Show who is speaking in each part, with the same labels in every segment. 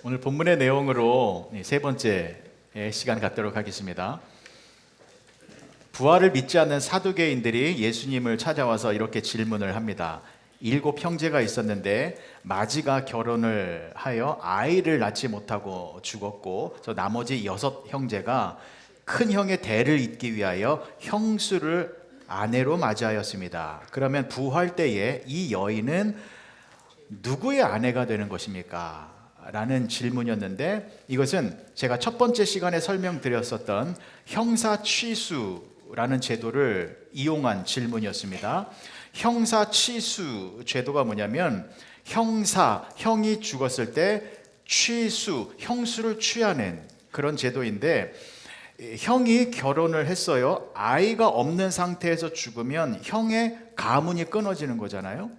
Speaker 1: 오늘 본문의 내용으로 세 번째 시간 갖도록 하겠습니다. 부활을 믿지 않는 사두개인들이 예수님을 찾아와서 이렇게 질문을 합니다. 7 형제가 있었는데 마지가 결혼을 하여 아이를 낳지 못하고 죽었고 나머지 6 형제가 큰 형의 대를 잇기 위하여 형수를 아내로 맞이하였습니다. 그러면 부활 때에 이 여인은 누구의 아내가 되는 것입니까? 라는 질문이었는데, 이것은 제가 첫 번째 시간에 설명드렸었던 형사취수라는 제도를 이용한 질문이었습니다. 형사취수 제도가 뭐냐면, 형이 죽었을 때 취수, 형수를 취하는 그런 제도인데, 형이 결혼을 했어요. 아이가 없는 상태에서 죽으면 형의 가문이 끊어지는 거잖아요.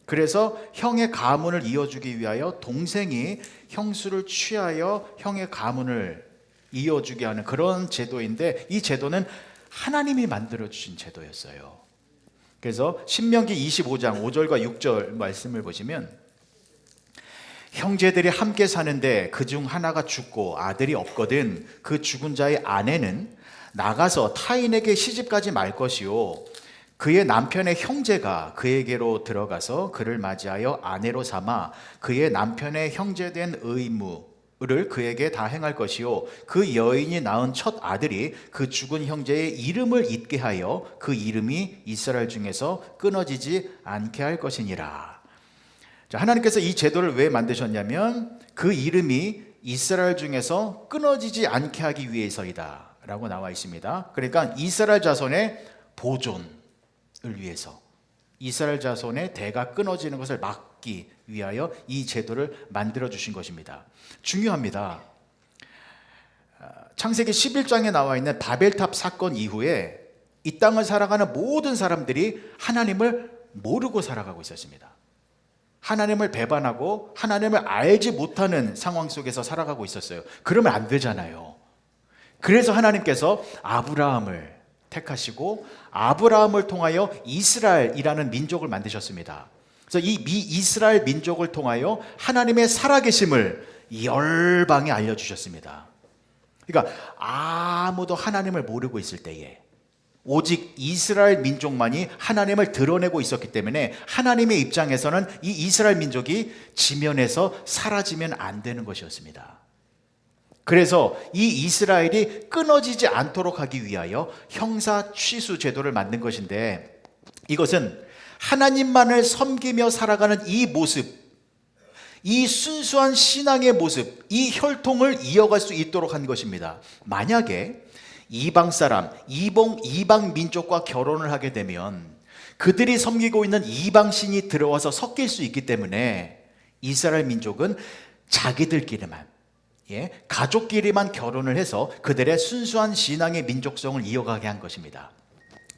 Speaker 1: 그래서 형의 가문을 이어주기 위하여 동생이 형수를 취하여 형의 가문을 이어주게 하는 그런 제도인데, 이 제도는 하나님이 만들어주신 제도였어요. 그래서 신명기 25장 5절과 6절 말씀을 보시면, 형제들이 함께 사는데 그중 하나가 죽고 아들이 없거든 그 죽은 자의 아내는 나가서 타인에게 시집가지 말 것이요, 그의 남편의 형제가 그에게로 들어가서 그를 맞이하여 아내로 삼아 그의 남편의 형제된 의무를 그에게 다 행할 것이요, 그 여인이 낳은 첫 아들이 그 죽은 형제의 이름을 잊게 하여 그 이름이 이스라엘 중에서 끊어지지 않게 할 것이니라. 하나님께서 이 제도를 왜 만드셨냐면 그 이름이 이스라엘 중에서 끊어지지 않게 하기 위해서이다 라고 나와 있습니다. 그러니까 이스라엘 자손의 보존을 위해서, 이스라엘 자손의 대가 끊어지는 것을 막기 위하여 이 제도를 만들어 주신 것입니다. 중요합니다. 창세기 11장에 나와 있는 바벨탑 사건 이후에 이 땅을 살아가는 모든 사람들이 하나님을 모르고 살아가고 있었습니다. 하나님을 배반하고 하나님을 알지 못하는 상황 속에서 살아가고 있었어요. 그러면 안 되잖아요. 그래서 하나님께서 아브라함을 택하시고 아브라함을 통하여 이스라엘이라는 민족을 만드셨습니다. 그래서 이 이스라엘 민족을 통하여 하나님의 살아계심을 열방에 알려주셨습니다. 그러니까 아무도 하나님을 모르고 있을 때에 오직 이스라엘 민족만이 하나님을 드러내고 있었기 때문에 하나님의 입장에서는 이 이스라엘 민족이 지면에서 사라지면 안 되는 것이었습니다. 그래서 이 이스라엘이 끊어지지 않도록 하기 위하여 형사취수 제도를 만든 것인데, 이것은 하나님만을 섬기며 살아가는 이 모습, 이 순수한 신앙의 모습, 이 혈통을 이어갈 수 있도록 한 것입니다. 만약에 이방 사람, 이방 민족과 결혼을 하게 되면 그들이 섬기고 있는 이방 신이 들어와서 섞일 수 있기 때문에 이스라엘 민족은 자기들끼리만, 가족끼리만 결혼을 해서 그들의 순수한 신앙의 민족성을 이어가게 한 것입니다.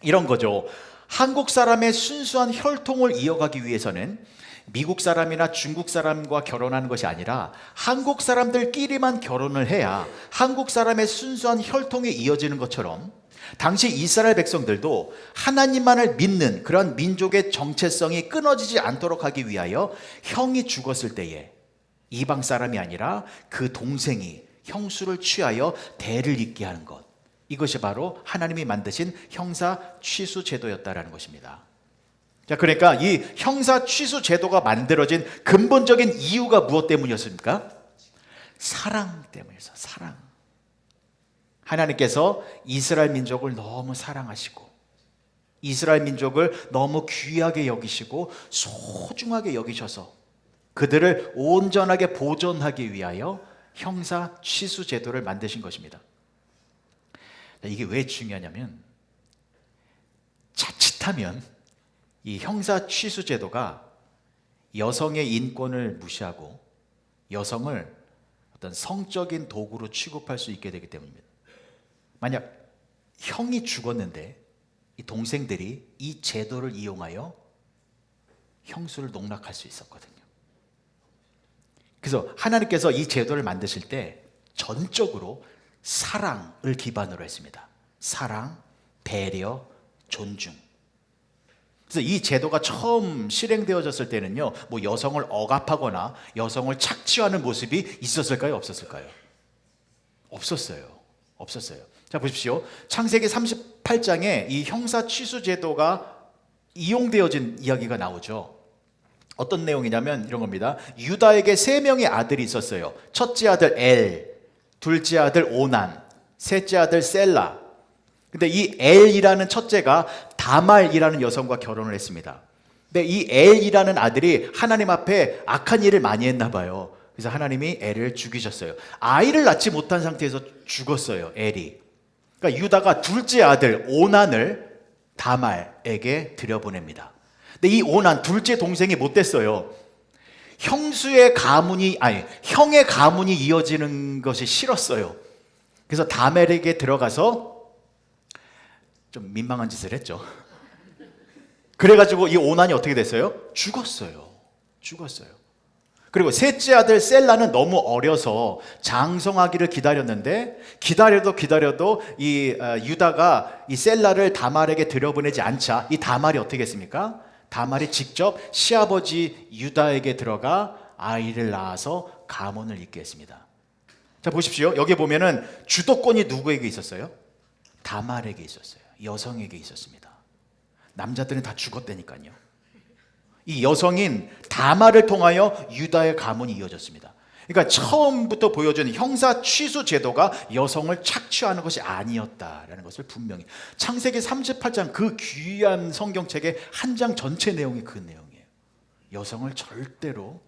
Speaker 1: 이런 거죠. 한국 사람의 순수한 혈통을 이어가기 위해서는 미국 사람이나 중국 사람과 결혼하는 것이 아니라 한국 사람들끼리만 결혼을 해야 한국 사람의 순수한 혈통이 이어지는 것처럼, 당시 이스라엘 백성들도 하나님만을 믿는 그런 민족의 정체성이 끊어지지 않도록 하기 위하여 형이 죽었을 때에 이방 사람이 아니라 그 동생이 형수를 취하여 대를 잇게 하는 것, 이것이 바로 하나님이 만드신 형사 취수 제도였다라는 것입니다. 자, 그러니까 이 형사 취수 제도가 만들어진 근본적인 이유가 무엇 때문이었습니까? 사랑 때문이었어요. 사랑. 하나님께서 이스라엘 민족을 너무 사랑하시고 이스라엘 민족을 너무 귀하게 여기시고 소중하게 여기셔서 그들을 온전하게 보존하기 위하여 형사 취수 제도를 만드신 것입니다. 이게 왜 중요하냐면, 자칫하면 이 형사 취수 제도가 여성의 인권을 무시하고 여성을 어떤 성적인 도구로 취급할 수 있게 되기 때문입니다. 만약 형이 죽었는데 이 동생들이 이 제도를 이용하여 형수를 농락할 수 있었거든요. 그래서 하나님께서 이 제도를 만드실 때 전적으로 사랑을 기반으로 했습니다. 사랑, 배려, 존중. 그래서 이 제도가 처음 실행되어졌을 때는요, 뭐 여성을 억압하거나 여성을 착취하는 모습이 있었을까요? 없었을까요? 없었어요. 자, 보십시오. 창세기 38장에 이 형사 취수 제도가 이용되어진 이야기가 나오죠. 어떤 내용이냐면 이런 겁니다. 유다에게 3명의 아들이 있었어요. 첫째 아들 엘, 둘째 아들 오난, 셋째 아들 셀라. 근데 이 엘이라는 첫째가 다말이라는 여성과 결혼을 했습니다. 근데 이 엘이라는 아들이 하나님 앞에 악한 일을 많이 했나 봐요. 그래서 하나님이 엘을 죽이셨어요. 아이를 낳지 못한 상태에서 죽었어요, 엘이. 그러니까 유다가 둘째 아들 오난을 다말에게 들여보냅니다. 근데 이 오난 둘째 동생이 못 됐어요. 형의 가문이 이어지는 것이 싫었어요. 그래서 다멜에게 들어가서 좀 민망한 짓을 했죠. 그래가지고 이 오난이 어떻게 됐어요? 죽었어요. 그리고 셋째 아들 셀라는 너무 어려서 장성하기를 기다렸는데 기다려도 이 유다가 이 셀라를 다말에게 들여보내지 않자 이 다말이 어떻게 했습니까? 다말이 직접 시아버지 유다에게 들어가 아이를 낳아서 가문을 잇게 했습니다. 자, 보십시오. 여기 보면은 주도권이 누구에게 있었어요? 다말에게 있었어요. 여성에게 있었습니다. 남자들은 다 죽었다니까요. 이 여성인 다말을 통하여 유다의 가문이 이어졌습니다. 그러니까 처음부터 보여준 형사 취수 제도가 여성을 착취하는 것이 아니었다라는 것을 분명히 창세기 38장 그 귀한 성경책의 한 장 전체 내용이 그 내용이에요. 여성을 절대로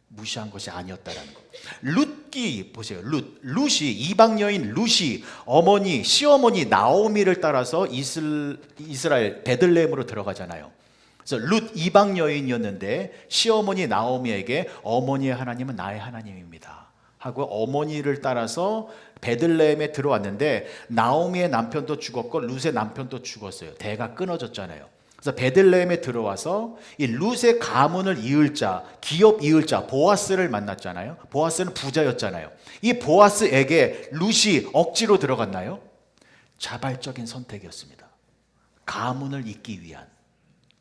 Speaker 1: 무시한 것이 아니었다라는 것. 룻기 보세요. 룻이 이방 여인 룻이 시어머니 나오미를 따라서 이스라엘 베들레헴으로 들어가잖아요. 그래서 룻 이방 여인이었는데 시어머니 나오미에게 어머니의 하나님은 나의 하나님입니다 하고 어머니를 따라서 베들레헴에 들어왔는데 나오미의 남편도 죽었고 룻의 남편도 죽었어요. 대가 끊어졌잖아요. 그래서 베들레헴에 들어와서 이 룻의 가문을 이을 자, 기업 이을 자 보아스를 만났잖아요. 보아스는 부자였잖아요. 이 보아스에게 룻이 억지로 들어갔나요? 자발적인 선택이었습니다. 가문을 잇기 위한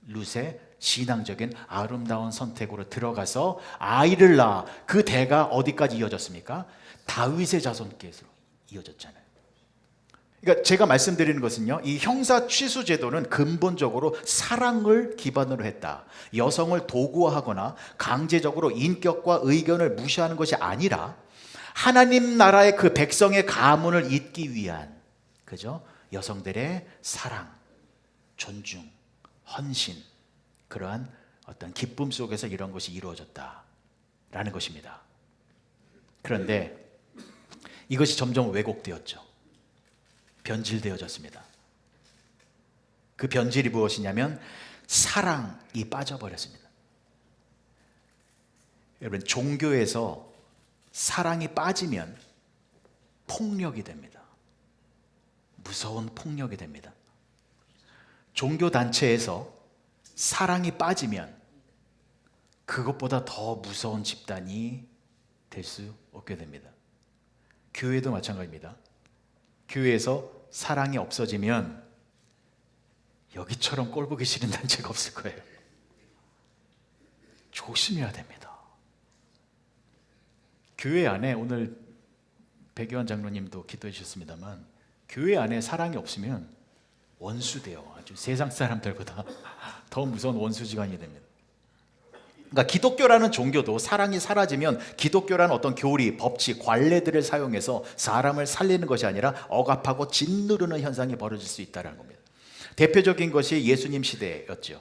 Speaker 1: 룻의 신앙적인 아름다운 선택으로 들어가서 아이를 낳아 그 대가 어디까지 이어졌습니까? 다윗의 자손께로 이어졌잖아요. 그러니까 제가 말씀드리는 것은요, 이 형사 취수 제도는 근본적으로 사랑을 기반으로 했다. 여성을 도구화하거나 강제적으로 인격과 의견을 무시하는 것이 아니라 하나님 나라의 그 백성의 가문을 잇기 위한 그죠? 여성들의 사랑, 존중, 헌신, 그러한 어떤 기쁨 속에서 이런 것이 이루어졌다라는 것입니다. 그런데 이것이 점점 왜곡되었죠. 변질되어졌습니다. 그 변질이 무엇이냐면 사랑이 빠져버렸습니다. 여러분, 종교에서 사랑이 빠지면 폭력이 됩니다. 무서운 폭력이 됩니다. 종교단체에서 사랑이 빠지면 그것보다 더 무서운 집단이 될 수 없게 됩니다. 교회도 마찬가지입니다. 교회에서 사랑이 없어지면 여기처럼 꼴보기 싫은 단체가 없을 거예요. 조심해야 됩니다. 교회 안에 오늘 백요한 장로님도 기도해 주셨습니다만 교회 안에 사랑이 없으면 원수돼요. 아주 세상 사람들보다 더 무서운 원수지간이 됩니다. 그러니까 기독교라는 종교도 사랑이 사라지면 기독교라는 어떤 교리, 법칙, 관례들을 사용해서 사람을 살리는 것이 아니라 억압하고 짓누르는 현상이 벌어질 수 있다는 겁니다. 대표적인 것이 예수님 시대였죠.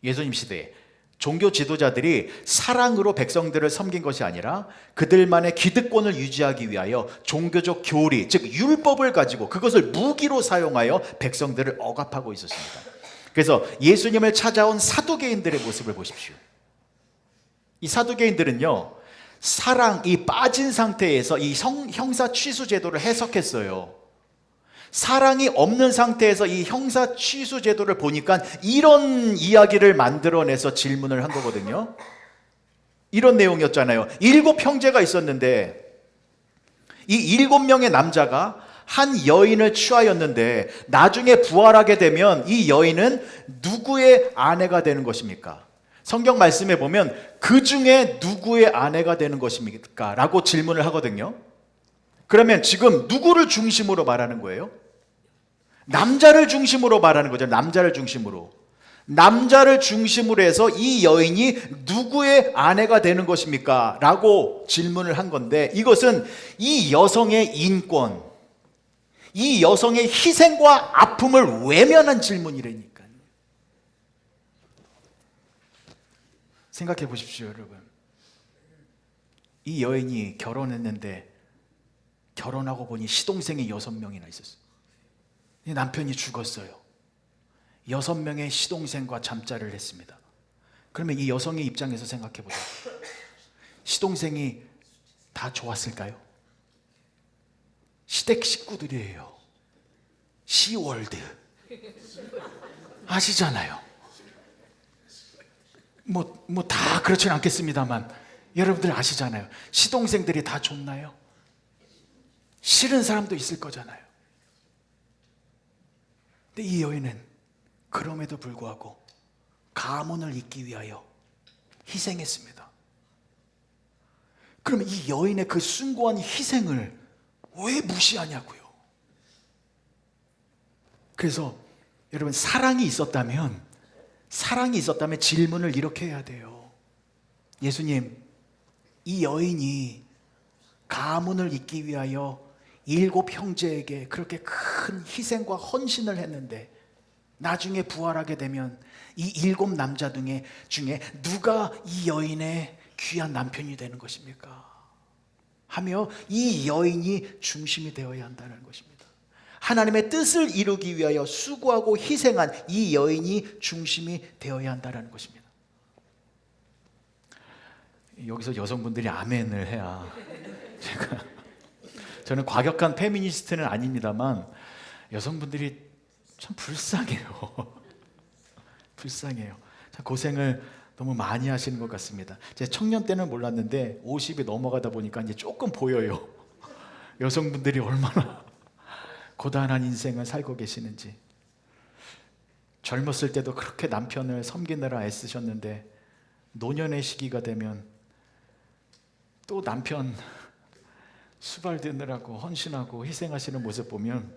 Speaker 1: 예수님 시대에 종교 지도자들이 사랑으로 백성들을 섬긴 것이 아니라 그들만의 기득권을 유지하기 위하여 종교적 교리, 즉 율법을 가지고 그것을 무기로 사용하여 백성들을 억압하고 있었습니다. 그래서 예수님을 찾아온 사두개인들의 모습을 보십시오. 이 사두개인들은요, 사랑이 빠진 상태에서 이 형사 취수 제도를 해석했어요. 사랑이 없는 상태에서 이 형사 취수 제도를 보니까 이런 이야기를 만들어내서 질문을 한 거거든요. 이런 내용이었잖아요. 7 형제가 있었는데 이 7명의 남자가 한 여인을 취하였는데 나중에 부활하게 되면 이 여인은 누구의 아내가 되는 것입니까? 성경 말씀에 보면 그 중에 누구의 아내가 되는 것입니까? 라고 질문을 하거든요. 그러면 지금 누구를 중심으로 말하는 거예요? 남자를 중심으로 말하는 거죠. 남자를 중심으로. 남자를 중심으로 해서 이 여인이 누구의 아내가 되는 것입니까? 라고 질문을 한 건데, 이것은 이 여성의 인권, 이 여성의 희생과 아픔을 외면한 질문이라니까요. 생각해 보십시오, 여러분. 이 여인이 결혼했는데 결혼하고 보니 시동생이 6명이나 있었어요. 남편이 죽었어요. 6명의 시동생과 잠자리를 했습니다. 그러면 이 여성의 입장에서 생각해 보세요. 시동생이 다 좋았을까요? 시댁 식구들이에요. 시월드 아시잖아요. 뭐 다 그렇지는 않겠습니다만 여러분들 아시잖아요. 시동생들이 다 좋나요? 싫은 사람도 있을 거잖아요. 근데 이 여인은 그럼에도 불구하고 가문을 잇기 위하여 희생했습니다. 그러면 이 여인의 그 숭고한 희생을 왜 무시하냐고요. 그래서 여러분, 사랑이 있었다면 질문을 이렇게 해야 돼요. 예수님, 이 여인이 가문을 잇기 위하여 7 형제에게 그렇게 큰 희생과 헌신을 했는데 나중에 부활하게 되면 이 7 남자 중에 누가 이 여인의 귀한 남편이 되는 것입니까? 하며 이 여인이 중심이 되어야 한다는 것입니다. 하나님의 뜻을 이루기 위하여 수고하고 희생한 이 여인이 중심이 되어야 한다는 것입니다. 여기서 여성분들이 아멘을 해야 저는 과격한 페미니스트는 아닙니다만 여성분들이 참 불쌍해요. 불쌍해요. 참 고생을 너무 많이 하시는 것 같습니다. 제 청년 때는 몰랐는데 50이 넘어가다 보니까 이제 조금 보여요. 여성분들이 얼마나 고단한 인생을 살고 계시는지. 젊었을 때도 그렇게 남편을 섬기느라 애쓰셨는데 노년의 시기가 되면 또 남편 수발드느라고 헌신하고 희생하시는 모습 보면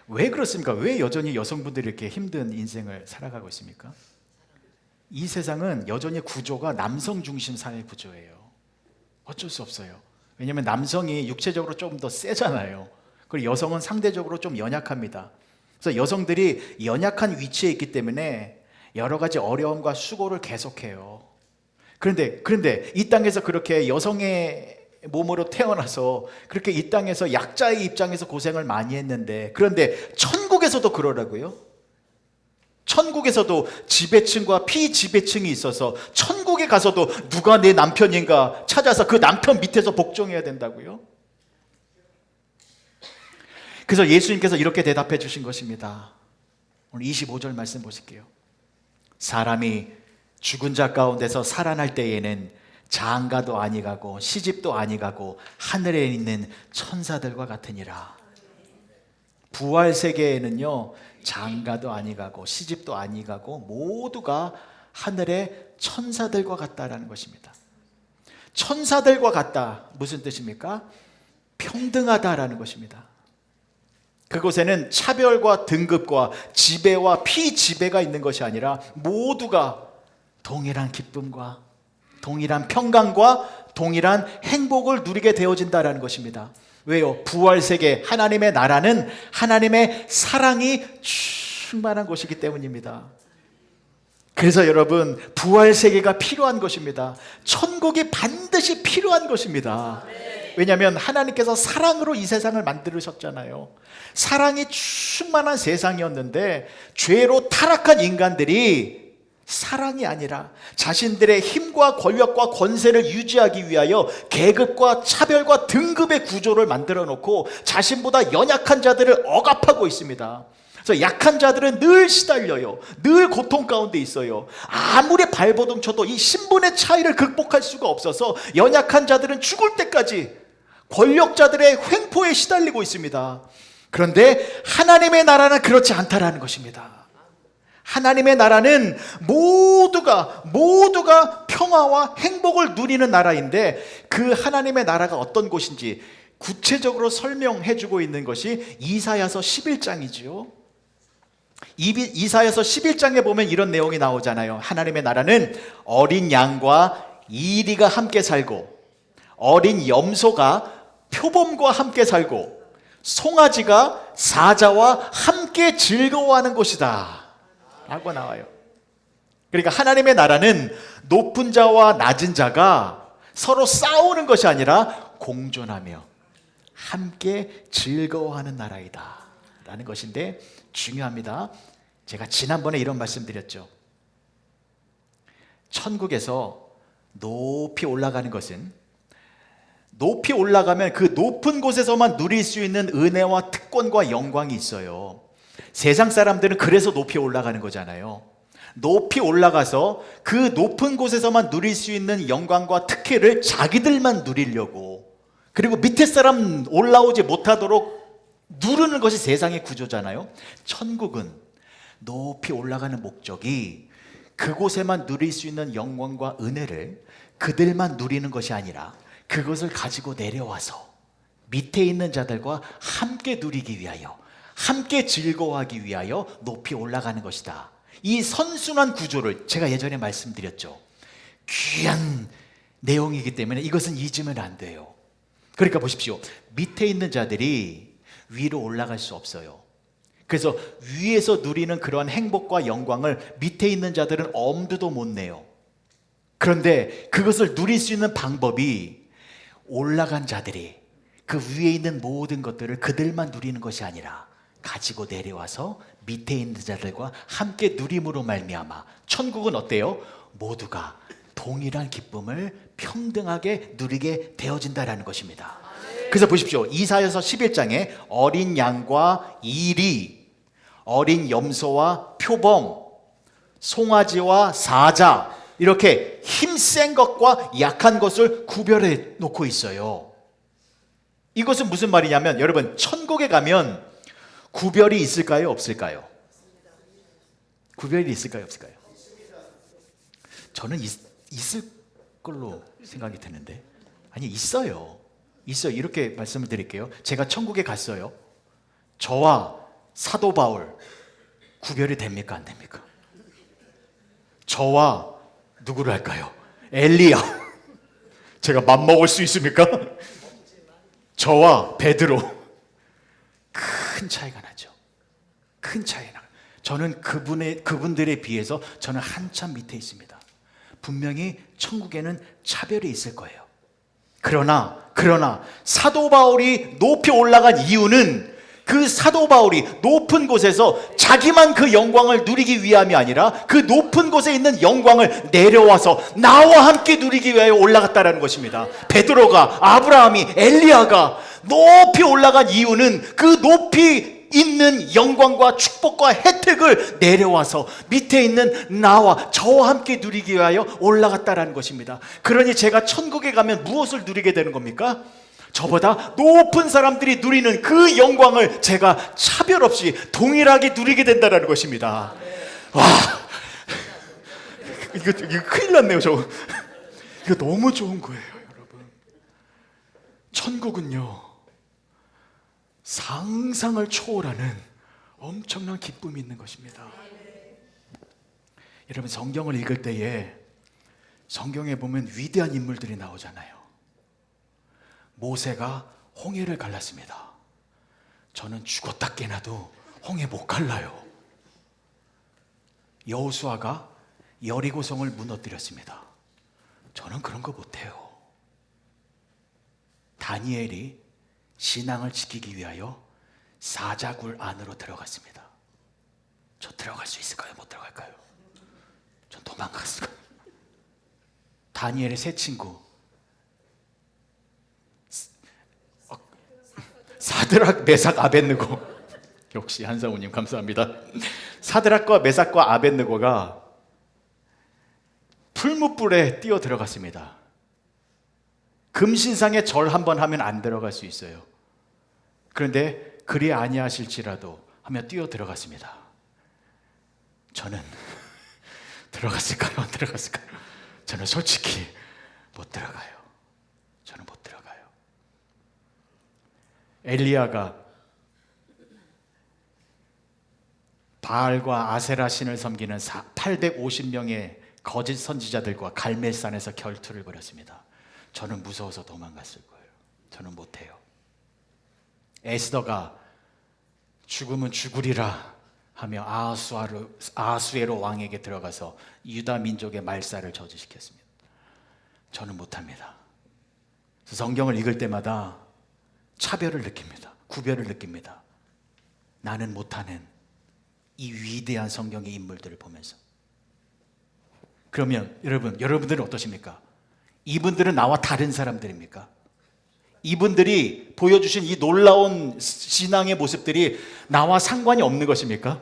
Speaker 1: 왜 그렇습니까? 왜 여전히 여성분들이 이렇게 힘든 인생을 살아가고 있습니까? 이 세상은 여전히 구조가 남성 중심 사회 구조예요. 어쩔 수 없어요. 왜냐하면 남성이 육체적으로 좀 더 세잖아요. 그리고 여성은 상대적으로 좀 연약합니다. 그래서 여성들이 연약한 위치에 있기 때문에 여러 가지 어려움과 수고를 계속해요. 그런데 이 땅에서 그렇게 여성의 몸으로 태어나서 그렇게 이 땅에서 약자의 입장에서 고생을 많이 했는데, 그런데 천국에서도 그러라고요. 천국에서도 지배층과 피지배층이 있어서 천국에 가서도 누가 내 남편인가 찾아서 그 남편 밑에서 복종해야 된다고요. 그래서 예수님께서 이렇게 대답해 주신 것입니다. 오늘 25절 말씀 보실게요. 사람이 죽은 자 가운데서 살아날 때에는 장가도 아니가고 시집도 아니가고 하늘에 있는 천사들과 같으니라. 부활 세계에는요, 장가도 아니가고 시집도 아니가고 모두가 하늘의 천사들과 같다라는 것입니다. 천사들과 같다, 무슨 뜻입니까? 평등하다라는 것입니다. 그곳에는 차별과 등급과 지배와 피지배가 있는 것이 아니라 모두가 동일한 기쁨과 동일한 평강과 동일한 행복을 누리게 되어진다는 것입니다. 왜요? 부활세계 하나님의 나라는 하나님의 사랑이 충만한 곳이기 때문입니다. 그래서 여러분, 부활세계가 필요한 것입니다. 천국이 반드시 필요한 것입니다. 왜냐하면 하나님께서 사랑으로 이 세상을 만드셨잖아요. 사랑이 충만한 세상이었는데 죄로 타락한 인간들이 사랑이 아니라 자신들의 힘과 권력과 권세를 유지하기 위하여 계급과 차별과 등급의 구조를 만들어 놓고 자신보다 연약한 자들을 억압하고 있습니다. 그래서 약한 자들은 늘 시달려요. 늘 고통 가운데 있어요. 아무리 발버둥 쳐도 이 신분의 차이를 극복할 수가 없어서 연약한 자들은 죽을 때까지 권력자들의 횡포에 시달리고 있습니다. 그런데 하나님의 나라는 그렇지 않다라는 것입니다. 하나님의 나라는 모두가 평화와 행복을 누리는 나라인데, 그 하나님의 나라가 어떤 곳인지 구체적으로 설명해 주고 있는 것이 이사야서 11장이지요. 이사야서 11장에 보면 이런 내용이 나오잖아요. 하나님의 나라는 어린 양과 이리가 함께 살고, 어린 염소가 표범과 함께 살고, 송아지가 사자와 함께 즐거워하는 곳이다 라고 나와요. 그러니까 하나님의 나라는 높은 자와 낮은 자가 서로 싸우는 것이 아니라 공존하며 함께 즐거워하는 나라이다 라는 것인데, 중요합니다. 제가 지난번에 이런 말씀 드렸죠. 천국에서 높이 올라가는 것은, 높이 올라가면 그 높은 곳에서만 누릴 수 있는 은혜와 특권과 영광이 있어요. 세상 사람들은 그래서 높이 올라가는 거잖아요. 높이 올라가서 그 높은 곳에서만 누릴 수 있는 영광과 특혜를 자기들만 누리려고, 그리고 밑에 사람 올라오지 못하도록 누르는 것이 세상의 구조잖아요. 천국은 높이 올라가는 목적이 그곳에만 누릴 수 있는 영광과 은혜를 그들만 누리는 것이 아니라 그것을 가지고 내려와서 밑에 있는 자들과 함께 누리기 위하여, 함께 즐거워하기 위하여 높이 올라가는 것이다. 이 선순환 구조를 제가 예전에 말씀드렸죠. 귀한 내용이기 때문에 이것은 잊으면 안 돼요. 그러니까 보십시오. 밑에 있는 자들이 위로 올라갈 수 없어요. 그래서 위에서 누리는 그러한 행복과 영광을 밑에 있는 자들은 엄두도 못 내요. 그런데 그것을 누릴 수 있는 방법이, 올라간 자들이 그 위에 있는 모든 것들을 그들만 누리는 것이 아니라 가지고 내려와서 밑에 있는 자들과 함께 누림으로 말미암아 천국은 어때요? 모두가 동일한 기쁨을 평등하게 누리게 되어진다라는 것입니다. 그래서 보십시오. 이사야서 11장에 어린 양과 이리, 어린 염소와 표범, 송아지와 사자, 이렇게 힘센 것과 약한 것을 구별해 놓고 있어요. 이것은 무슨 말이냐면, 여러분, 천국에 가면 구별이 있을까요? 없을까요? 구별이 있을까요? 없을까요? 저는 있을 걸로 생각이 드는데, 아니, 있어요. 이렇게 말씀을 드릴게요. 제가 천국에 갔어요. 저와 사도 바울 구별이 됩니까? 안 됩니까? 저와 누구를 할까요? 엘리야. 제가 맘먹을 수 있습니까? 저와 베드로. 큰 차이가 나죠. 큰 차이가 나요. 저는 그분들에 비해서 저는 한참 밑에 있습니다. 분명히 천국에는 차별이 있을 거예요. 그러나 사도 바울이 높이 올라간 이유는, 그 사도 바울이 높은 곳에서 자기만 그 영광을 누리기 위함이 아니라 그 높은 곳에 있는 영광을 내려와서 나와 함께 누리기 위하여 올라갔다라는 것입니다. 베드로가, 아브라함이, 엘리야가 높이 올라간 이유는 그 높이 있는 영광과 축복과 혜택을 내려와서 밑에 있는 나와 저와 함께 누리기 위하여 올라갔다라는 것입니다. 그러니 제가 천국에 가면 무엇을 누리게 되는 겁니까? 저보다 높은 사람들이 누리는 그 영광을 제가 차별 없이 동일하게 누리게 된다는 것입니다. 와, 이거 큰일 났네요. 이거 너무 좋은 거예요, 여러분. 천국은요, 상상을 초월하는 엄청난 기쁨이 있는 것입니다. 여러분, 성경을 읽을 때에 성경에 보면 위대한 인물들이 나오잖아요. 모세가 홍해를 갈랐습니다. 저는 죽었다 깨나도 홍해 못 갈라요. 여호수아가 여리고성을 무너뜨렸습니다. 저는 그런 거 못해요. 다니엘이 신앙을 지키기 위하여 사자굴 안으로 들어갔습니다. 저 들어갈 수 있을까요? 못 들어갈까요? 전 도망갔을까요? 다니엘의 세 친구 사드락, 메삭, 아벳느고. 역시 한상우님 감사합니다. 사드락과 메삭과 아벳느고가 풀무불에 뛰어 들어갔습니다. 금신상에 절 한번 하면 안 들어갈 수 있어요. 그런데 그리 아니하실지라도 하며 뛰어 들어갔습니다. 저는 들어갔을까요? 안 들어갔을까요? 저는 솔직히 못 들어가요. 저는 못 들어가요. 엘리야가 바알과 아세라 신을 섬기는 850명의 거짓 선지자들과 갈멜산에서 결투를 벌였습니다. 저는 무서워서 도망갔을 거예요. 저는 못해요. 에스더가 죽으면 죽으리라 하며 아하수에로 왕에게 들어가서 유다 민족의 말살을 저지시켰습니다. 저는 못합니다. 성경을 읽을 때마다 차별을 느낍니다. 구별을 느낍니다. 나는 못하는 이 위대한 성경의 인물들을 보면서. 그러면 여러분들은 어떠십니까? 이분들은 나와 다른 사람들입니까? 이분들이 보여주신 이 놀라운 신앙의 모습들이 나와 상관이 없는 것입니까?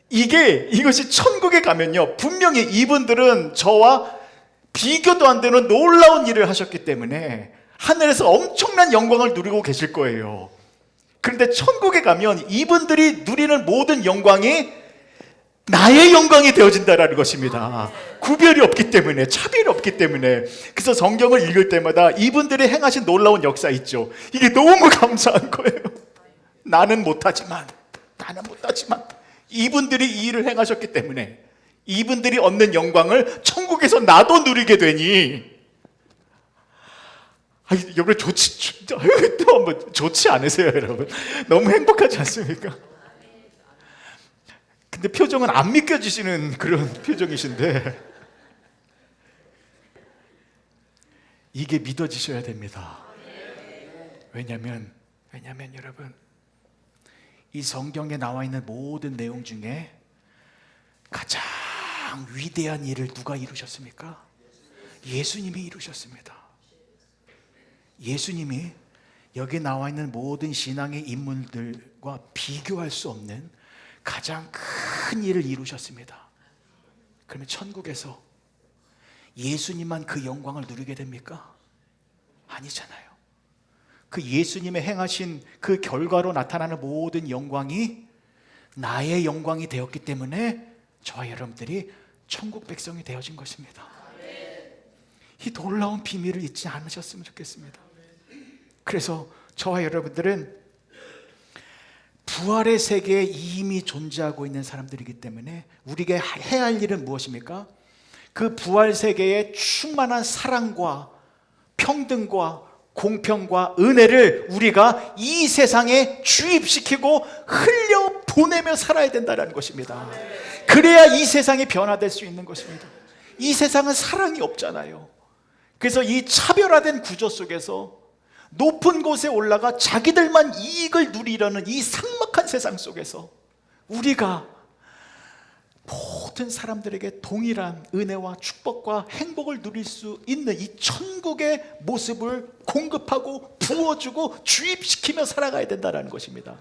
Speaker 1: 이것이 천국에 가면요, 분명히 이분들은 저와 비교도 안 되는 놀라운 일을 하셨기 때문에 하늘에서 엄청난 영광을 누리고 계실 거예요. 그런데 천국에 가면 이분들이 누리는 모든 영광이 나의 영광이 되어진다는 것입니다. 구별이 없기 때문에, 차별이 없기 때문에. 그래서 성경을 읽을 때마다 이분들이 행하신 놀라운 역사 있죠. 이게 너무 감사한 거예요. 나는 못하지만 이분들이 이 일을 행하셨기 때문에 이분들이 얻는 영광을 천국에서 나도 누리게 되니, 여러분 좋지 않으세요, 여러분? 너무 행복하지 않습니까? 근데 표정은 안 믿겨지시는 그런 표정이신데, 이게 믿어지셔야 됩니다. 왜냐하면 여러분, 이 성경에 나와 있는 모든 내용 중에 가장 위대한 일을 누가 이루셨습니까? 예수님이 이루셨습니다. 예수님이 여기 나와 있는 모든 신앙의 인물들과 비교할 수 없는 가장 큰 일을 이루셨습니다. 그러면 천국에서 예수님만 그 영광을 누리게 됩니까? 아니잖아요. 그 예수님의 행하신 그 결과로 나타나는 모든 영광이 나의 영광이 되었기 때문에 저와 여러분들이 천국 백성이 되어진 것입니다. 이 놀라운 비밀을 잊지 않으셨으면 좋겠습니다. 그래서 저와 여러분들은 부활의 세계에 이미 존재하고 있는 사람들이기 때문에 우리가 해야 할 일은 무엇입니까? 그 부활 세계에 충만한 사랑과 평등과 공평과 은혜를 우리가 이 세상에 주입시키고 흘려 보내며 살아야 된다는 것입니다. 그래야 이 세상이 변화될 수 있는 것입니다. 이 세상은 사랑이 없잖아요. 그래서 이 차별화된 구조 속에서 높은 곳에 올라가 자기들만 이익을 누리려는 이 삭막한 세상 속에서 우리가 모든 사람들에게 동일한 은혜와 축복과 행복을 누릴 수 있는 이 천국의 모습을 공급하고 부어주고 주입시키며 살아가야 된다는 것입니다.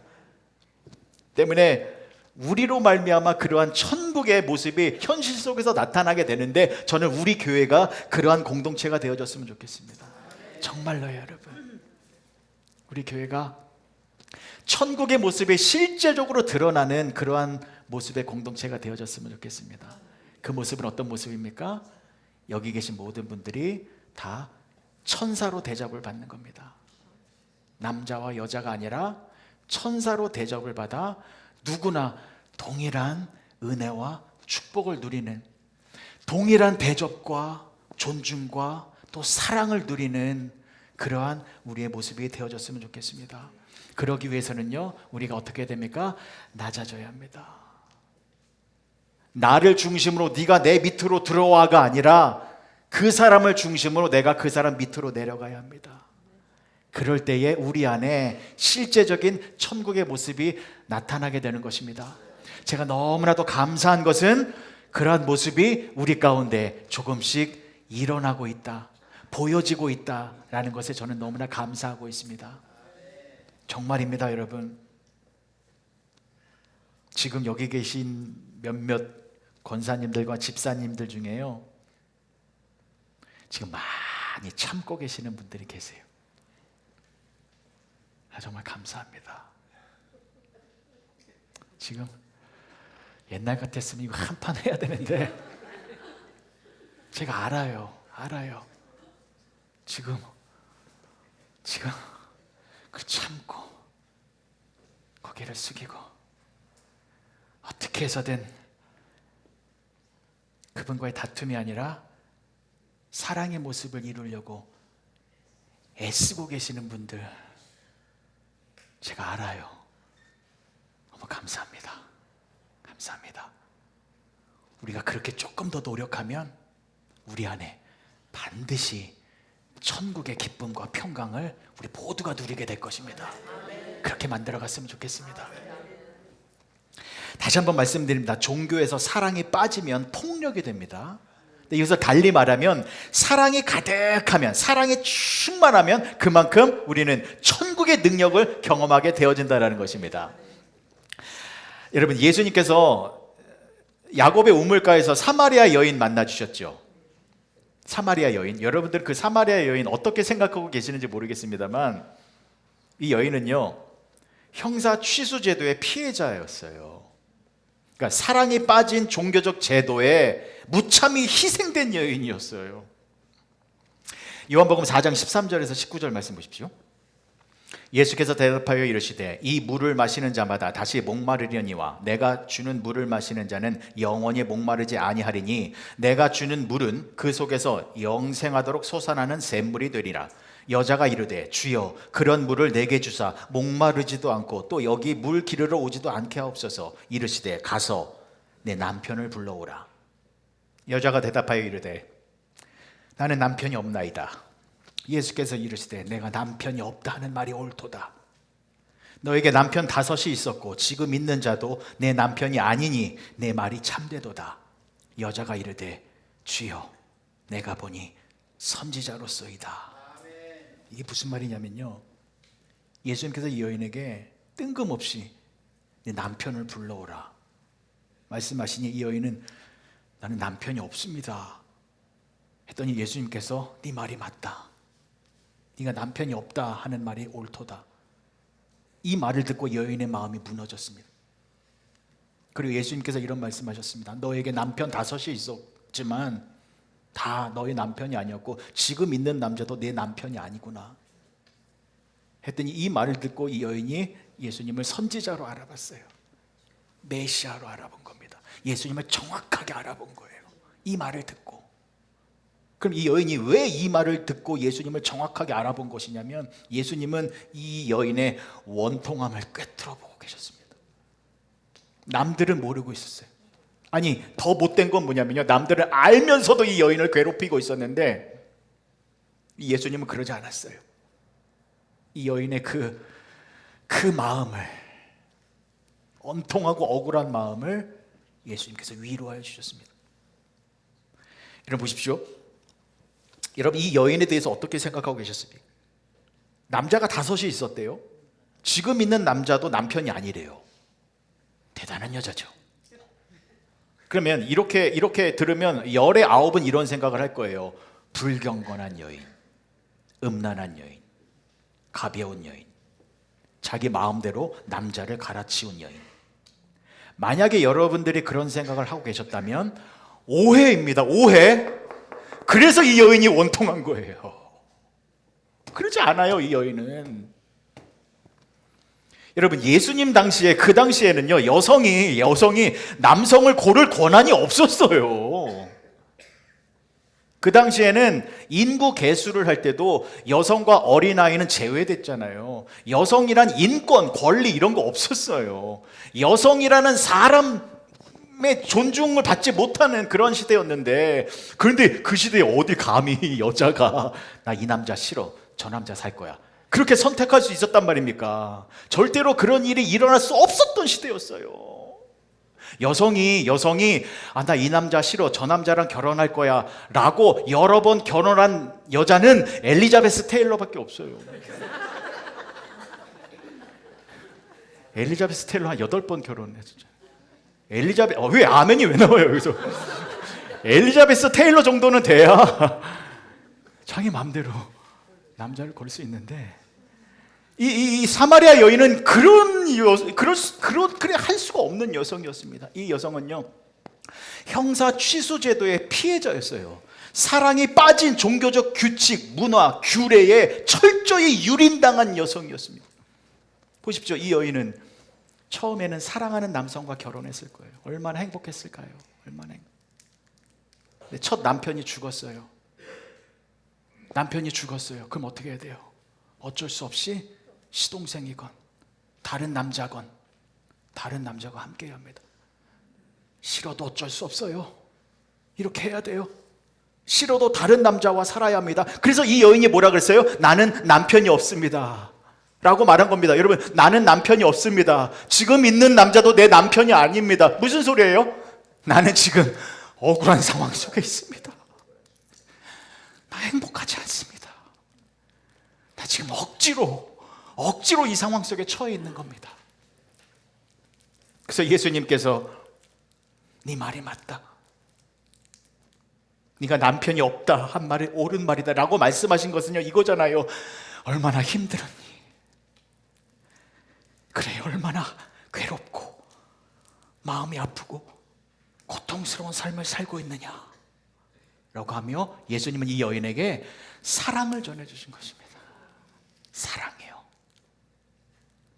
Speaker 1: 때문에 우리로 말미암아 그러한 천국의 모습이 현실 속에서 나타나게 되는데, 저는 우리 교회가 그러한 공동체가 되어졌으면 좋겠습니다. 정말로요, 여러분. 우리 교회가 천국의 모습이 실제적으로 드러나는 그러한 모습의 공동체가 되어졌으면 좋겠습니다. 그 모습은 어떤 모습입니까? 여기 계신 모든 분들이 다 천사로 대접을 받는 겁니다. 남자와 여자가 아니라 천사로 대접을 받아 누구나 동일한 은혜와 축복을 누리는, 동일한 대접과 존중과 또 사랑을 누리는 그러한 우리의 모습이 되어졌으면 좋겠습니다. 그러기 위해서는요, 우리가 어떻게 해야 됩니까? 낮아져야 합니다. 나를 중심으로 네가 내 밑으로 들어와가 아니라 그 사람을 중심으로 내가 그 사람 밑으로 내려가야 합니다. 그럴 때에 우리 안에 실제적인 천국의 모습이 나타나게 되는 것입니다. 제가 너무나도 감사한 것은 그러한 모습이 우리 가운데 조금씩 일어나고 있다, 보여지고 있다라는 것에 저는 너무나 감사하고 있습니다. 정말입니다, 여러분. 지금 여기 계신 몇몇 권사님들과 집사님들 중에요, 지금 많이 참고 계시는 분들이 계세요. 정말 감사합니다. 지금 옛날 같았으면 이거 한판 해야 되는데 제가 알아요. 지금 그 참고 고개를 숙이고 어떻게 해서든 그분과의 다툼이 아니라 사랑의 모습을 이루려고 애쓰고 계시는 분들 제가 알아요. 너무 감사합니다. 우리가 그렇게 조금 더 노력하면 우리 안에 반드시 천국의 기쁨과 평강을 우리 모두가 누리게 될 것입니다. 그렇게 만들어갔으면 좋겠습니다. 다시 한번 말씀드립니다. 종교에서 사랑이 빠지면 폭력이 됩니다. 근데 여기서 달리 말하면 사랑이 가득하면, 사랑이 충만하면 그만큼 우리는 천국의 능력을 경험하게 되어진다는 것입니다. 여러분, 예수님께서 야곱의 우물가에서 사마리아 여인 만나주셨죠. 사마리아 여인, 여러분들 그 사마리아 여인 어떻게 생각하고 계시는지 모르겠습니다만 이 여인은요, 형사 취수 제도의 피해자였어요. 그러니까 사랑이 빠진 종교적 제도에 무참히 희생된 여인이었어요. 요한복음 4장 13절에서 19절 말씀 보십시오. 예수께서 대답하여 이르시되 이 물을 마시는 자마다 다시 목마르려니와 내가 주는 물을 마시는 자는 영원히 목마르지 아니하리니 내가 주는 물은 그 속에서 영생하도록 솟아나는 샘물이 되리라. 여자가 이르되 주여 그런 물을 내게 주사 목마르지도 않고 또 여기 물 기르러 오지도 않게 하옵소서. 이르시되 가서 내 남편을 불러오라. 여자가 대답하여 이르되 나는 남편이 없나이다. 예수께서 이르시되 내가 남편이 없다 하는 말이 옳도다. 너에게 남편 5이 있었고 지금 있는 자도 내 남편이 아니니 내 말이 참되도다. 여자가 이르되 주여 내가 보니 선지자로소이다. 이게 무슨 말이냐면요, 예수님께서 이 여인에게 뜬금없이 내 남편을 불러오라 말씀하시니 이 여인은 나는 남편이 없습니다 했더니 예수님께서 네 말이 맞다. 네가 남편이 없다 하는 말이 옳도다. 이 말을 듣고 여인의 마음이 무너졌습니다. 그리고 예수님께서 이런 말씀하셨습니다. 너에게 남편 5이 있었지만 다 너의 남편이 아니었고 지금 있는 남자도 내 남편이 아니구나 했더니 이 말을 듣고 이 여인이 예수님을 선지자로 알아봤어요. 메시아로 알아본 겁니다. 예수님을 정확하게 알아본 거예요. 이 말을 듣고. 그럼 이 여인이 왜 이 말을 듣고 예수님을 정확하게 알아본 것이냐면 예수님은 이 여인의 원통함을 꿰뚫어 보고 계셨습니다. 남들은 모르고 있었어요. 아니, 더 못된 건 뭐냐면요, 남들을 알면서도 이 여인을 괴롭히고 있었는데 예수님은 그러지 않았어요. 이 여인의 그 마음을, 원통하고 억울한 마음을 예수님께서 위로하여 주셨습니다. 여러분 보십시오. 여러분 이 여인에 대해서 어떻게 생각하고 계셨습니까? 남자가 5이 있었대요. 지금 있는 남자도 남편이 아니래요. 대단한 여자죠. 그러면 이렇게 들으면 열의 9은 이런 생각을 할 거예요. 불경건한 여인, 음란한 여인, 가벼운 여인, 자기 마음대로 남자를 갈아치운 여인. 만약에 여러분들이 그런 생각을 하고 계셨다면 오해입니다. 오해. 그래서 이 여인이 원통한 거예요. 그러지 않아요. 이 여인은. 여러분 예수님 당시에, 그 당시에는요, 여성이 남성을 고를 권한이 없었어요. 그 당시에는 인구 계수를 할 때도 여성과 어린아이는 제외됐잖아요. 여성이란 인권, 권리 이런 거 없었어요. 여성이라는 사람의 존중을 받지 못하는 그런 시대였는데, 그런데 그 시대에 어디 감히 여자가 나 이 남자 싫어, 저 남자 살 거야, 그렇게 선택할 수 있었단 말입니까? 절대로 그런 일이 일어날 수 없었던 시대였어요. 여성이 나 이 남자 싫어, 저 남자랑 결혼할 거야 라고 여러 번 결혼한 여자는 엘리자베스 테일러밖에 없어요. 엘리자베스 테일러 한 8번 결혼했죠. 왜 아멘이 왜 나와요 여기서? 엘리자베스 테일러 정도는 돼야 자기 마음대로 남자를 걸 수 있는데 이 사마리아 여인은 그래 할 수가 없는 여성이었습니다. 이 여성은요, 형사 취소 제도의 피해자였어요. 사랑이 빠진 종교적 규칙, 문화, 규례에 철저히 유린당한 여성이었습니다. 보십시오. 이 여인은 처음에는 사랑하는 남성과 결혼했을 거예요. 얼마나 행복했을까요? 근데 첫 남편이 죽었어요. 그럼 어떻게 해야 돼요? 어쩔 수 없이 시동생이건 다른 남자와 함께 해야 합니다. 싫어도 어쩔 수 없어요. 이렇게 해야 돼요. 싫어도 다른 남자와 살아야 합니다. 그래서 이 여인이 뭐라 그랬어요? 나는 남편이 없습니다 라고 말한 겁니다. 여러분, 나는 남편이 없습니다. 지금 있는 남자도 내 남편이 아닙니다. 무슨 소리예요? 나는 지금 억울한 상황 속에 있습니다. 나 행복하지 않습니다. 나 지금 억지로 이 상황 속에 처해 있는 겁니다. 그래서 예수님께서 네 말이 맞다, 네가 남편이 없다 한 말이 옳은 말이다 라고 말씀하신 것은요, 이거잖아요. 얼마나 힘들었니? 그래, 얼마나 괴롭고 마음이 아프고 고통스러운 삶을 살고 있느냐 라고 하며 예수님은 이 여인에게 사랑을 전해주신 것입니다. 사랑이에요.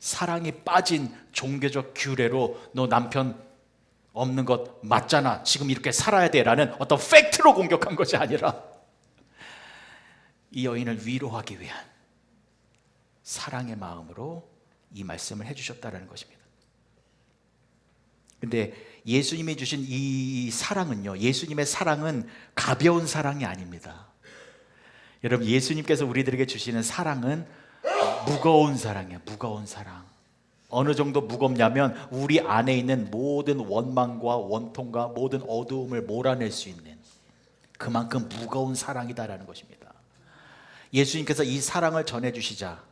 Speaker 1: 사랑이 빠진 종교적 규례로 너 남편 없는 것 맞잖아, 지금 이렇게 살아야 돼 라는 어떤 팩트로 공격한 것이 아니라 이 여인을 위로하기 위한 사랑의 마음으로 이 말씀을 해주셨다는 것입니다. 근데 예수님이 주신 이 사랑은요, 예수님의 사랑은 가벼운 사랑이 아닙니다. 여러분, 예수님께서 우리들에게 주시는 사랑은 무거운 사랑이에요. 무거운 사랑. 어느 정도 무겁냐면 우리 안에 있는 모든 원망과 원통과 모든 어두움을 몰아낼 수 있는 그만큼 무거운 사랑이다라는 것입니다. 예수님께서 이 사랑을 전해주시자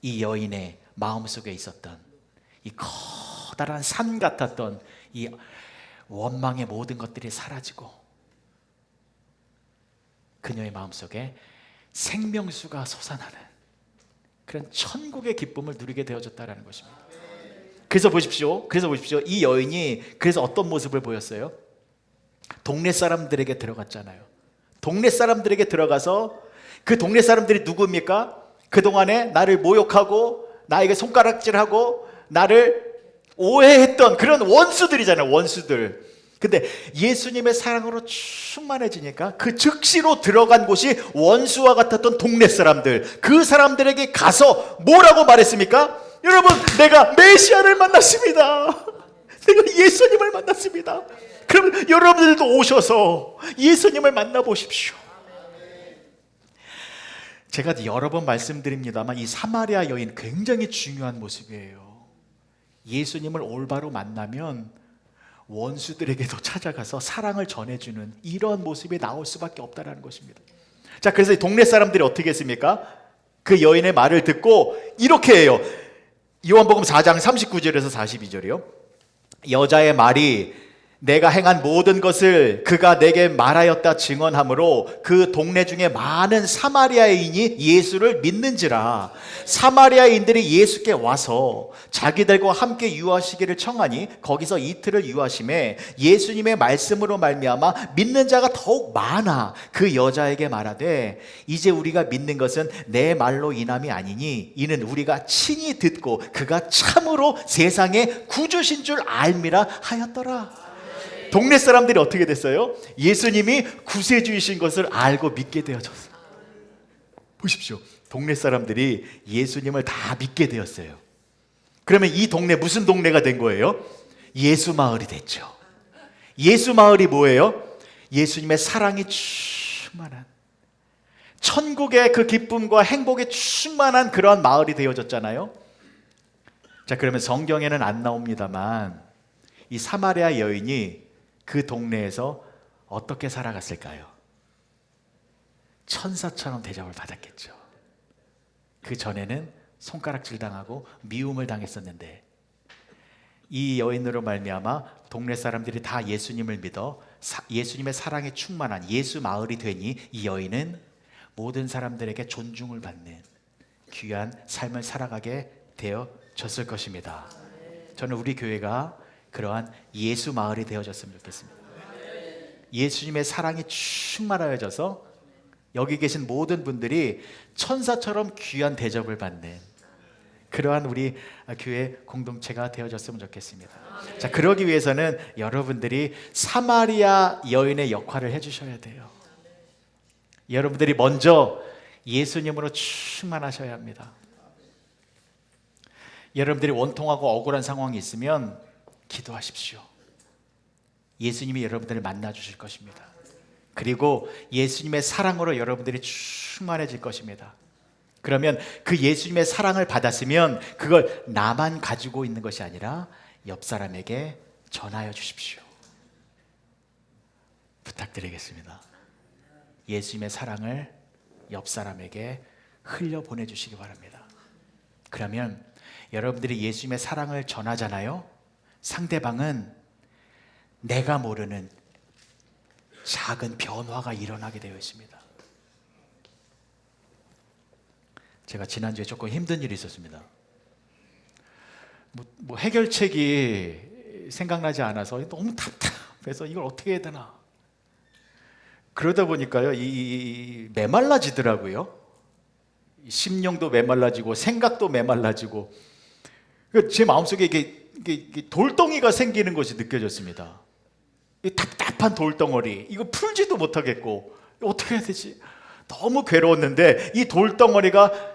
Speaker 1: 이 여인의 마음속에 있었던 이 커다란 산 같았던 이 원망의 모든 것들이 사라지고 그녀의 마음속에 생명수가 솟아나는 그런 천국의 기쁨을 누리게 되어졌다는 것입니다. 그래서 보십시오. 이 여인이 그래서 어떤 모습을 보였어요? 동네 사람들에게 들어갔잖아요. 동네 사람들에게 들어가서 그 동네 사람들이 누구입니까? 그동안에 나를 모욕하고 나에게 손가락질하고 나를 오해했던 그런 원수들이잖아요. 원수들. 근데 예수님의 사랑으로 충만해지니까 그 즉시로 들어간 곳이 원수와 같았던 동네 사람들, 그 사람들에게 가서 뭐라고 말했습니까? 여러분, 내가 메시아를 만났습니다. 내가 예수님을 만났습니다. 그러면 여러분들도 오셔서 예수님을 만나보십시오. 제가 여러 번 말씀드립니다만 이 사마리아 여인 굉장히 중요한 모습이에요. 예수님을 올바로 만나면 원수들에게도 찾아가서 사랑을 전해주는 이러한 모습이 나올 수밖에 없다는 것입니다. 자, 그래서 동네 사람들이 어떻게 했습니까? 그 여인의 말을 듣고 이렇게 해요. 요한복음 4장 39절에서 42절이요. 여자의 말이 내가 행한 모든 것을 그가 내게 말하였다 증언하므로 그 동네 중에 많은 사마리아인이 예수를 믿는지라. 사마리아인들이 예수께 와서 자기들과 함께 유하시기를 청하니 거기서 이틀을 유하심에 예수님의 말씀으로 말미암아 믿는 자가 더욱 많아 그 여자에게 말하되 이제 우리가 믿는 것은 내 말로 인함이 아니니 이는 우리가 친히 듣고 그가 참으로 세상의 구주신 줄 알미라 하였더라. 동네 사람들이 어떻게 됐어요? 예수님이 구세주이신 것을 알고 믿게 되어졌어요. 보십시오. 동네 사람들이 예수님을 다 믿게 되었어요. 그러면 이 동네 무슨 동네가 된 거예요? 예수 마을이 됐죠. 예수 마을이 뭐예요? 예수님의 사랑이 충만한, 천국의 그 기쁨과 행복에 충만한 그러한 마을이 되어졌잖아요. 자, 그러면 성경에는 안 나옵니다만 이 사마리아 여인이 그 동네에서 어떻게 살아갔을까요? 천사처럼 대접을 받았겠죠. 그 전에는 손가락질 당하고 미움을 당했었는데 이 여인으로 말미암아 동네 사람들이 다 예수님을 믿어 예수님의 사랑에 충만한 예수 마을이 되니 이 여인은 모든 사람들에게 존중을 받는 귀한 삶을 살아가게 되어졌을 것입니다. 저는 우리 교회가 그러한 예수 마을이 되어졌으면 좋겠습니다. 예수님의 사랑이 충만하여져서 여기 계신 모든 분들이 천사처럼 귀한 대접을 받는 그러한 우리 교회 공동체가 되어졌으면 좋겠습니다. 자, 그러기 위해서는 여러분들이 사마리아 여인의 역할을 해주셔야 돼요. 여러분들이 먼저 예수님으로 충만하셔야 합니다. 여러분들이 원통하고 억울한 상황이 있으면 기도하십시오. 예수님이 여러분들을 만나 주실 것입니다. 그리고 예수님의 사랑으로 여러분들이 충만해질 것입니다. 그러면 그 예수님의 사랑을 받았으면 그걸 나만 가지고 있는 것이 아니라 옆 사람에게 전하여 주십시오. 부탁드리겠습니다. 예수님의 사랑을 옆 사람에게 흘려 보내주시기 바랍니다. 그러면 여러분들이 예수님의 사랑을 전하잖아요. 상대방은 내가 모르는 작은 변화가 일어나게 되어 있습니다. 제가 지난주에 조금 힘든 일이 있었습니다. 뭐 해결책이 생각나지 않아서 너무 답답해서 이걸 어떻게 해야 되나. 그러다 보니까요, 이 메말라지더라고요. 심령도 메말라지고 생각도 메말라지고 제 마음속에 이게 돌덩이가 생기는 것이 느껴졌습니다. 이 답답한 돌덩어리, 이거 풀지도 못하겠고 어떻게 해야 되지? 너무 괴로웠는데 이 돌덩어리가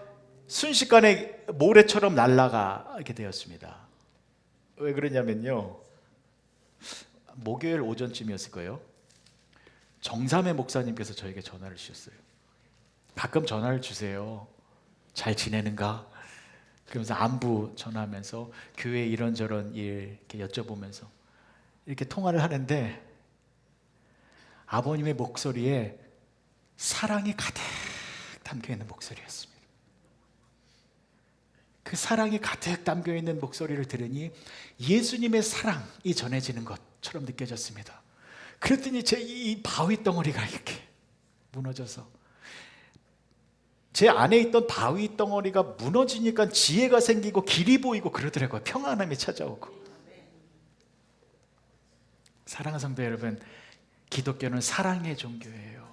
Speaker 1: 순식간에 모래처럼 날아가게 되었습니다. 왜 그러냐면요, 목요일 오전쯤이었을 거예요. 정삼회 목사님께서 저에게 전화를 주셨어요. 가끔 전화를 주세요. 잘 지내는가? 그러면서 안부 전화하면서 교회 이런저런 일 이렇게 여쭤보면서 이렇게 통화를 하는데 아버님의 목소리에 사랑이 가득 담겨있는 목소리였습니다. 그 사랑이 가득 담겨있는 목소리를 들으니 예수님의 사랑이 전해지는 것처럼 느껴졌습니다. 그랬더니 제 이 바위 덩어리가 이렇게 무너져서 제 안에 있던 바위 덩어리가 무너지니까 지혜가 생기고 길이 보이고 그러더라고요. 평안함이 찾아오고. 사랑하는 성도 여러분, 기독교는 사랑의 종교예요.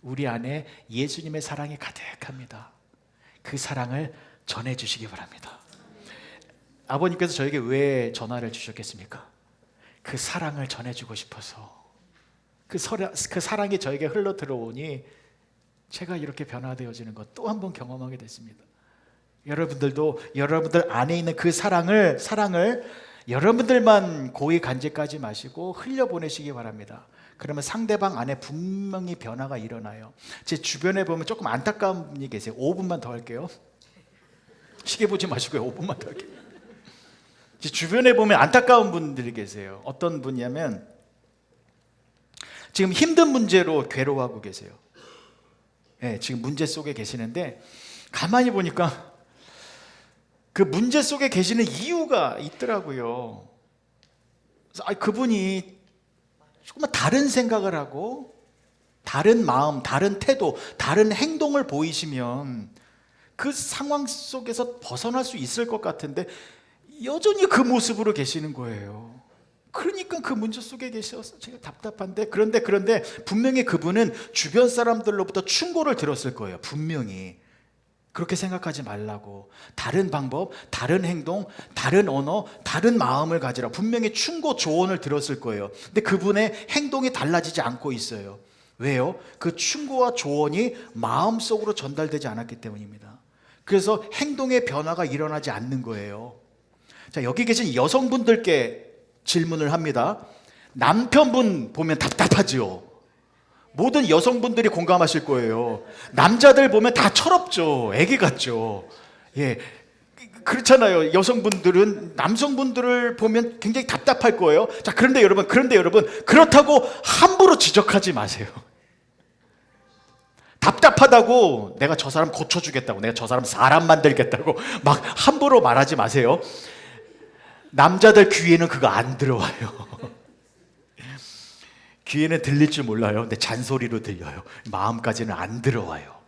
Speaker 1: 우리 안에 예수님의 사랑이 가득합니다. 그 사랑을 전해주시기 바랍니다. 아버님께서 저에게 왜 전화를 주셨겠습니까? 그 사랑을 전해주고 싶어서. 그 사랑이 저에게 흘러 들어오니 제가 이렇게 변화되어지는 것 또 한 번 경험하게 됐습니다. 여러분들도 여러분들 안에 있는 그 사랑을 여러분들만 고이 간직하지 마시고 흘려보내시기 바랍니다. 그러면 상대방 안에 분명히 변화가 일어나요. 제 주변에 보면 조금 안타까운 분이 계세요. 5분만 더 할게요. 시계 보지 마시고요. 5분만 더 할게요. 제 주변에 보면 안타까운 분들이 계세요. 어떤 분이냐면 지금 힘든 문제로 괴로워하고 계세요. 네, 지금 문제 속에 계시는데 가만히 보니까 그 문제 속에 계시는 이유가 있더라고요. 그래서 그분이 조금만 다른 생각을 하고 다른 마음, 다른 태도, 다른 행동을 보이시면 그 상황 속에서 벗어날 수 있을 것 같은데 여전히 그 모습으로 계시는 거예요. 그러니까 그 문제 속에 계셔서 제가 답답한데 그런데 분명히 그분은 주변 사람들로부터 충고를 들었을 거예요. 분명히. 그렇게 생각하지 말라고. 다른 방법, 다른 행동, 다른 언어, 다른 마음을 가지라. 분명히 충고, 조언을 들었을 거예요. 근데 그분의 행동이 달라지지 않고 있어요. 왜요? 그 충고와 조언이 마음속으로 전달되지 않았기 때문입니다. 그래서 행동의 변화가 일어나지 않는 거예요. 자, 여기 계신 여성분들께 질문을 합니다. 남편분 보면 답답하죠? 모든 여성분들이 공감하실 거예요. 남자들 보면 다 철없죠. 애기 같죠. 예, 그렇잖아요. 여성분들은 남성분들을 보면 굉장히 답답할 거예요. 자, 그런데 여러분, 그렇다고 함부로 지적하지 마세요. 답답하다고 내가 저 사람 고쳐주겠다고, 내가 저 사람 사람 만들겠다고 막 함부로 말하지 마세요. 남자들 귀에는 그거 안 들어와요. 귀에는 들릴 줄 몰라요. 근데 잔소리로 들려요. 마음까지는 안 들어와요.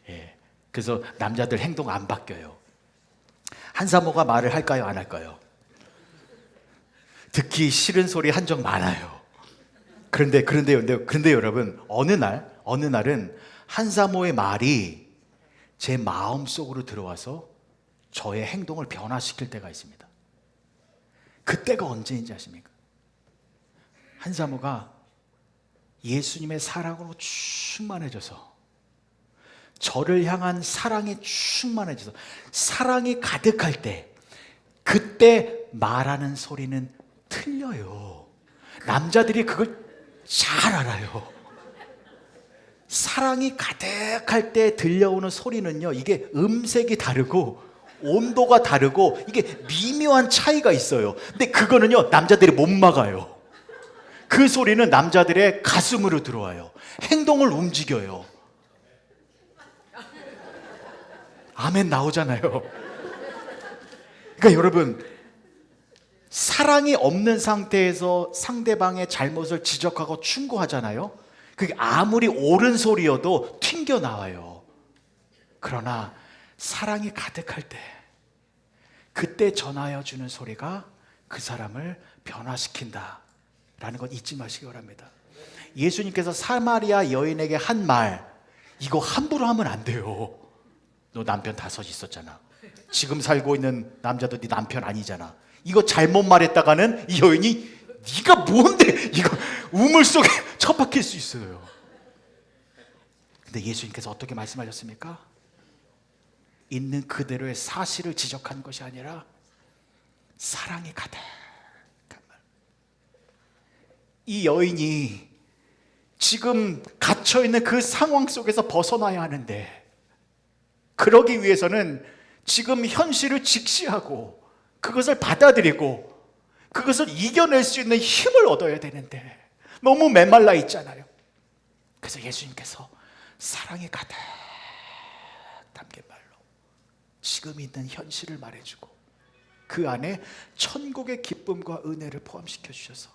Speaker 1: 예. 그래서 남자들 행동 안 바뀌어요. 한사모가 말을 할까요, 안 할까요? 듣기 싫은 소리 한 적 많아요. 그런데 여러분, 어느 날은 한사모의 말이 제 마음 속으로 들어와서 저의 행동을 변화시킬 때가 있습니다. 그때가 언제인지 아십니까? 한사모가 예수님의 사랑으로 충만해져서, 저를 향한 사랑이 충만해져서, 사랑이 가득할 때, 그때 말하는 소리는 틀려요. 남자들이 그걸 잘 알아요. 사랑이 가득할 때 들려오는 소리는요, 이게 음색이 다르고 온도가 다르고 이게 미묘한 차이가 있어요. 근데 그거는요, 남자들이 못 막아요. 그 소리는 남자들의 가슴으로 들어와요. 행동을 움직여요. 아멘 나오잖아요. 그러니까 여러분, 사랑이 없는 상태에서 상대방의 잘못을 지적하고 충고하잖아요. 그게 아무리 옳은 소리여도 튕겨나와요. 그러나 사랑이 가득할 때, 그때 전하여 주는 소리가 그 사람을 변화시킨다 라는 것 잊지 마시기 바랍니다. 예수님께서 사마리아 여인에게 한 말, 이거 함부로 하면 안 돼요. 너 남편 5 있었잖아. 지금 살고 있는 남자도 네 남편 아니잖아. 이거 잘못 말했다가는 이 여인이 네가 뭔데 이거 우물 속에 처박힐 수 있어요. 근데 예수님께서 어떻게 말씀하셨습니까? 있는 그대로의 사실을 지적한 것이 아니라 사랑이 가득한 말. 이 여인이 지금 갇혀있는 그 상황 속에서 벗어나야 하는데, 그러기 위해서는 지금 현실을 직시하고 그것을 받아들이고 그것을 이겨낼 수 있는 힘을 얻어야 되는데 너무 메말라 있잖아요. 그래서 예수님께서 사랑이 가득 담긴 말로 지금 있는 현실을 말해주고 그 안에 천국의 기쁨과 은혜를 포함시켜 주셔서,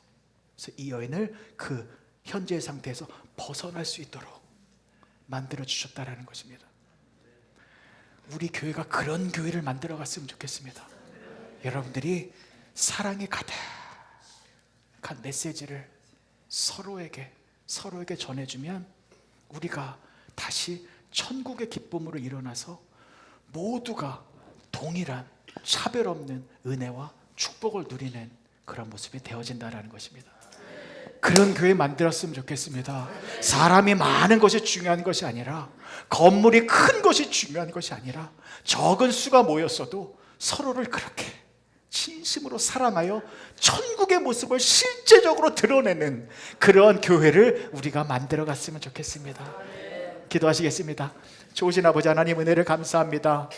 Speaker 1: 그래서 이 여인을 그 현재의 상태에서 벗어날 수 있도록 만들어 주셨다라는 것입니다. 우리 교회가 그런 교회를 만들어 갔으면 좋겠습니다. 여러분들이 사랑이 가득한 메시지를 서로에게 전해주면 우리가 다시 천국의 기쁨으로 일어나서 모두가 동일한 차별 없는 은혜와 축복을 누리는 그런 모습이 되어진다는 것입니다. 그런 교회 만들었으면 좋겠습니다. 사람이 많은 것이 중요한 것이 아니라, 건물이 큰 것이 중요한 것이 아니라, 적은 수가 모였어도 서로를 그렇게 진심으로 사랑하여 천국의 모습을 실제적으로 드러내는 그러한 교회를 우리가 만들어 갔으면 좋겠습니다. 기도하시겠습니다. 좋으신 아버지 하나님, 은혜를 감사합니다.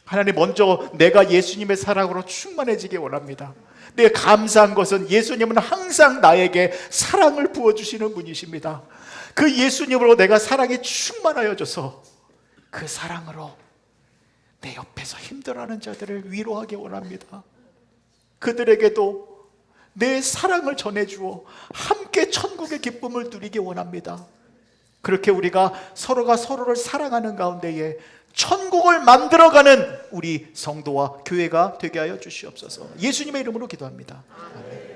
Speaker 1: 하나님, 먼저 내가 예수님의 사랑으로 충만해지기 원합니다. 내 감사한 것은 예수님은 항상 나에게 사랑을 부어주시는 분이십니다. 그 예수님으로 내가 사랑이 충만하여져서 그 사랑으로 내 옆에서 힘들어하는 자들을 위로하기 원합니다. 그들에게도 내 사랑을 전해주어 함께 천국의 기쁨을 누리기 원합니다. 그렇게 우리가 서로가 서로를 사랑하는 가운데에 천국을 만들어가는 우리 성도와 교회가 되게 하여 주시옵소서. 예수님의 이름으로 기도합니다. 아멘.